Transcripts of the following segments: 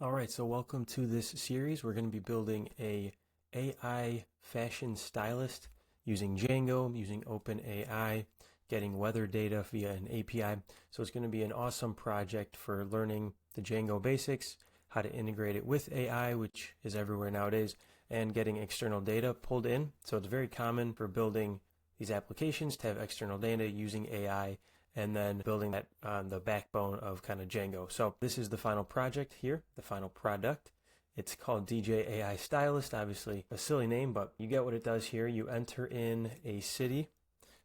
All right, so welcome to this series. We're going to be building a AI fashion stylist using Django, using OpenAI, getting weather data via an API. So it's going to be an awesome project for learning the Django basics, how to integrate it with AI, which is everywhere nowadays, and getting external data pulled in. So it's very common for building these applications to have external data using AI and then building that on the backbone of kind of Django. So this is the final project here, the final product. It's called DJ AI Stylist, obviously a silly name, but you get what it does here. You enter in a city,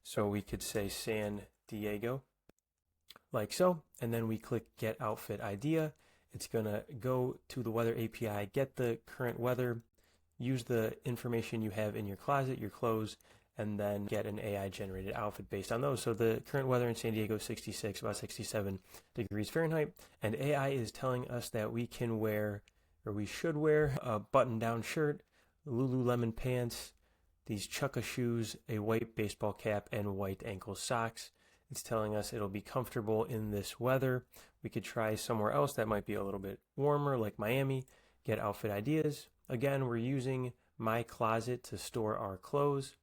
so we could say San Diego, like so, and then we click Get Outfit Idea. It's gonna go to the weather API, get the current weather, use the information you have in your closet, your clothes, and then get an AI generated outfit based on those. So the current weather in San Diego is 66, about 67 degrees Fahrenheit, and AI is telling us that we can wear, or we should wear, a button down shirt, Lululemon pants, these chukka shoes, a white baseball cap, and white ankle socks. It's telling us it'll be comfortable in this weather. We could try somewhere else that might be a little bit warmer, like Miami, get outfit ideas. Again, we're using my closet to store our clothes.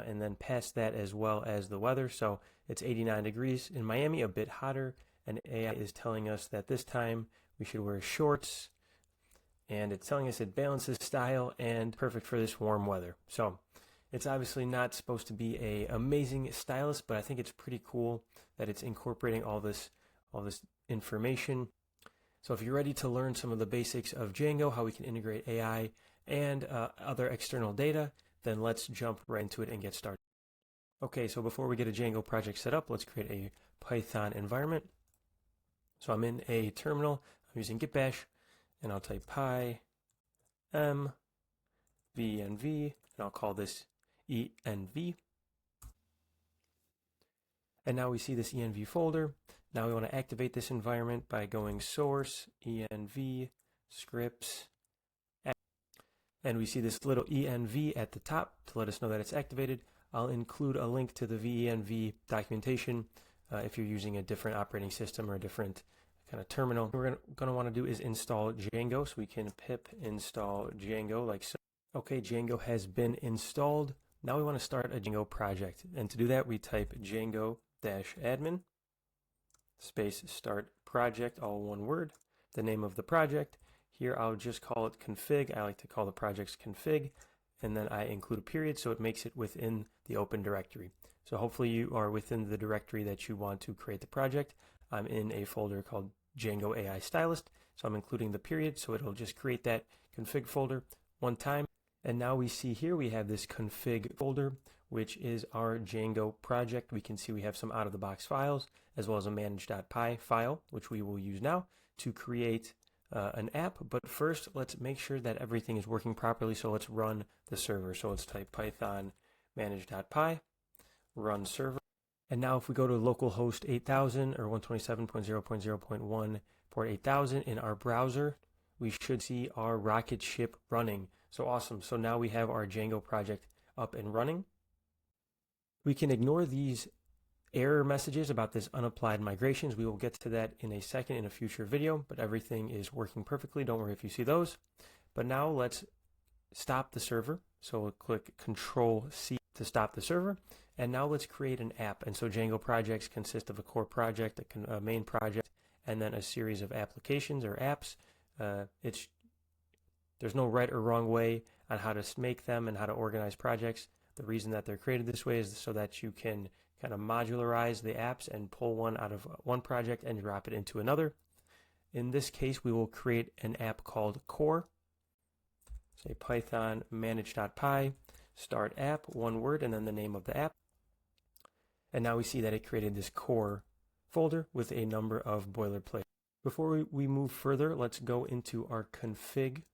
And then past that as well as the weather. So it's 89 degrees in Miami, a bit hotter, and AI is telling us that this time we should wear shorts, and it's telling us it balances style and perfect for this warm weather. So it's obviously not supposed to be a amazing stylist, but I think it's pretty cool that it's incorporating all this information. So if you're ready to learn some of the basics of Django, how we can integrate AI and other external data, then let's jump right into it and get started. Okay, so before we get a Django project set up, let's create a Python environment. So I'm in a terminal, I'm using git bash, and I'll type py m venv, and I'll call this env. And now we see this env folder. Now we want to activate this environment by going source env scripts, and we see this little env at the top to let us know that it's activated. I'll include a link to the venv documentation if you're using a different operating system or a different kind of terminal. What we're going to want to do is install Django, so we can pip install Django like so. Okay, Django has been installed. Now we want to start a Django project, and to do that we type Django-admin space start project, all one word, the name of the project. Here I'll just call it config. I like to call the projects config, and then I include a period so it makes it within the open directory. So hopefully you are within the directory that you want to create the project. I'm in a folder called Django AI Stylist, so I'm including the period, so it'll just create that config folder one time. And now we see here we have this config folder, which is our Django project. We can see we have some out-of-the-box files, as well as a manage.py file, which we will use now to create an app. But first, let's make sure that everything is working properly. So let's run the server. So let's type python manage.py, run server. And now if we go to localhost 8000 or 127.0.0.1 port 8000 in our browser, we should see our rocket ship running. So awesome. So now we have our Django project up and running. We can ignore these error messages about this unapplied migrations. We will get to that in a second in a future video, but everything is working perfectly. Don't worry if you see those. But now let's stop the server. So we'll click Control-C to stop the server. And now let's create an app. And so Django projects consist of a core project, a main project, and then a series of applications or apps. There's no right or wrong way on how to make them and how to organize projects. The reason that they're created this way is so that you can kind of modularize the apps and pull one out of one project and drop it into another. In this case, we will create an app called core. Say python manage.py, start app, one word, and then the name of the app. And now we see that it created this core folder with a number of boilerplate. Before we move further, let's go into our config,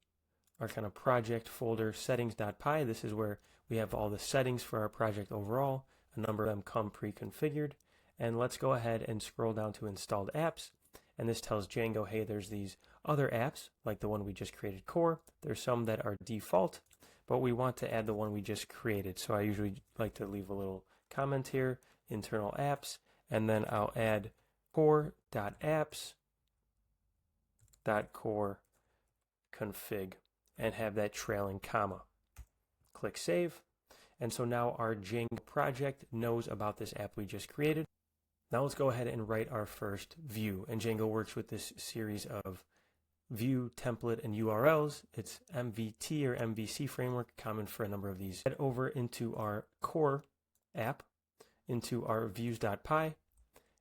our kind of project folder settings.py. This is where we have all the settings for our project overall. A number of them come pre-configured. And let's go ahead and scroll down to installed apps. And this tells Django, hey, there's these other apps, like the one we just created, core. There's some that are default, but we want to add the one we just created. So I usually like to leave a little comment here, internal apps, and then I'll add core.apps.core config and have that trailing comma. Click Save. And so now our Django project knows about this app we just created. Now let's go ahead and write our first view. And Django works with this series of view, template, and URLs. It's MVT or MVC framework, common for a number of these. Head over into our core app, into our views.py,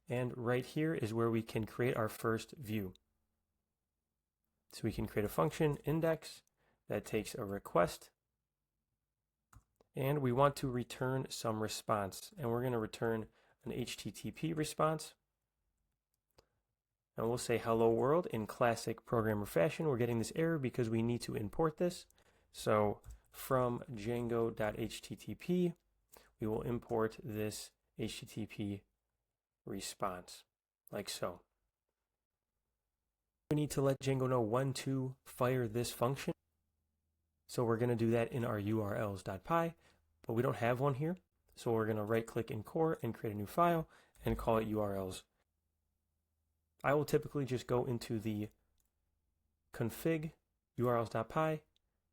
and right here is where we can create our first view. So we can create a function index that takes a request, and we want to return some response, and we're going to return an HTTP response. And we'll say hello world in classic programmer fashion. We're getting this error because we need to import this. So from Django.http, we will import this HTTP response, like so. We need to let Django know when to fire this function. So we're going to do that in our urls.py, but we don't have one here. So we're going to right click in core and create a new file and call it urls. I will typically just go into the config urls.py,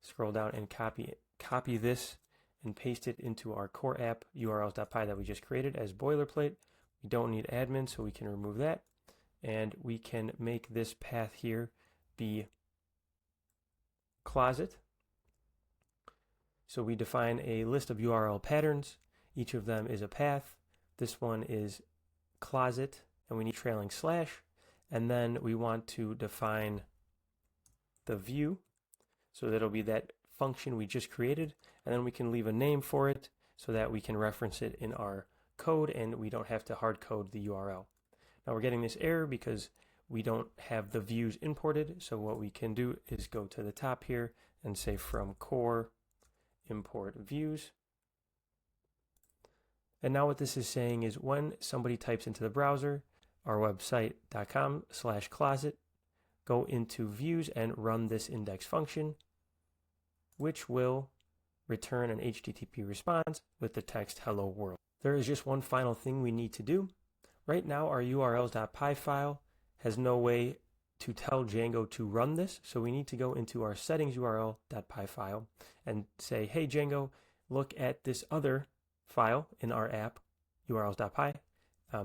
scroll down and copy this and paste it into our core app urls.py that we just created as boilerplate. We don't need admin, so we can remove that. And we can make this path here be closet. So we define a list of URL patterns. Each of them is a path. This one is closet, and we need trailing slash. And then we want to define the view. So that'll be that function we just created. And then we can leave a name for it so that we can reference it in our code and we don't have to hard code the URL. Now we're getting this error because we don't have the views imported. So what we can do is go to the top here and say from core import views. And now what this is saying is when somebody types into the browser, our website.com/closet, go into views and run this index function, which will return an HTTP response with the text hello world. There is just one final thing we need to do. Right now our urls.py file has no way to tell Django to run this, so we need to go into our settings url.py file and say, hey Django, look at this other file in our app urls.py.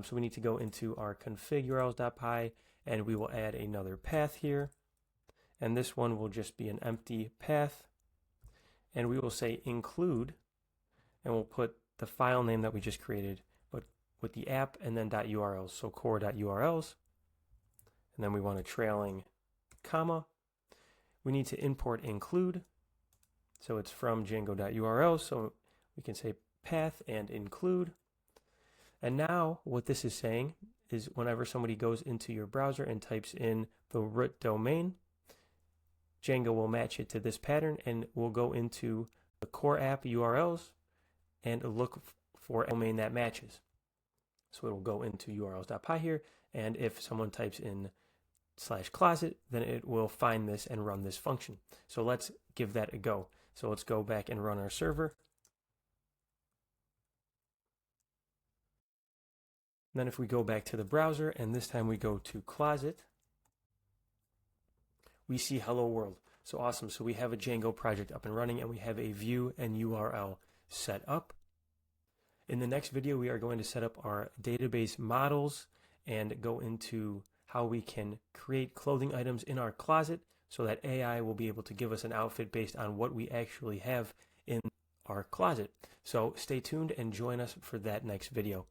So we need to go into our config urls.py and we will add another path here, and this one will just be an empty path, and we will say include, and we'll put the file name that we just created but with the app and then .urls, so core.urls, and then we want a trailing comma. We need to import include, so it's from Django.urls, so we can say path and include. And now what this is saying is whenever somebody goes into your browser and types in the root domain, Django will match it to this pattern and we'll go into the core app URLs and look for a domain that matches. So it will go into urls.py here, and if someone types in /closet, then it will find this and run this function. So let's give that a go. So let's go back and run our server. Then if we go back to the browser and this time we go to closet, we see hello world. So awesome. So we have a Django project up and running and we have a view and URL set up. In the next video, we are going to set up our database models and go into how we can create clothing items in our closet so that AI will be able to give us an outfit based on what we actually have in our closet. So stay tuned and join us for that next video.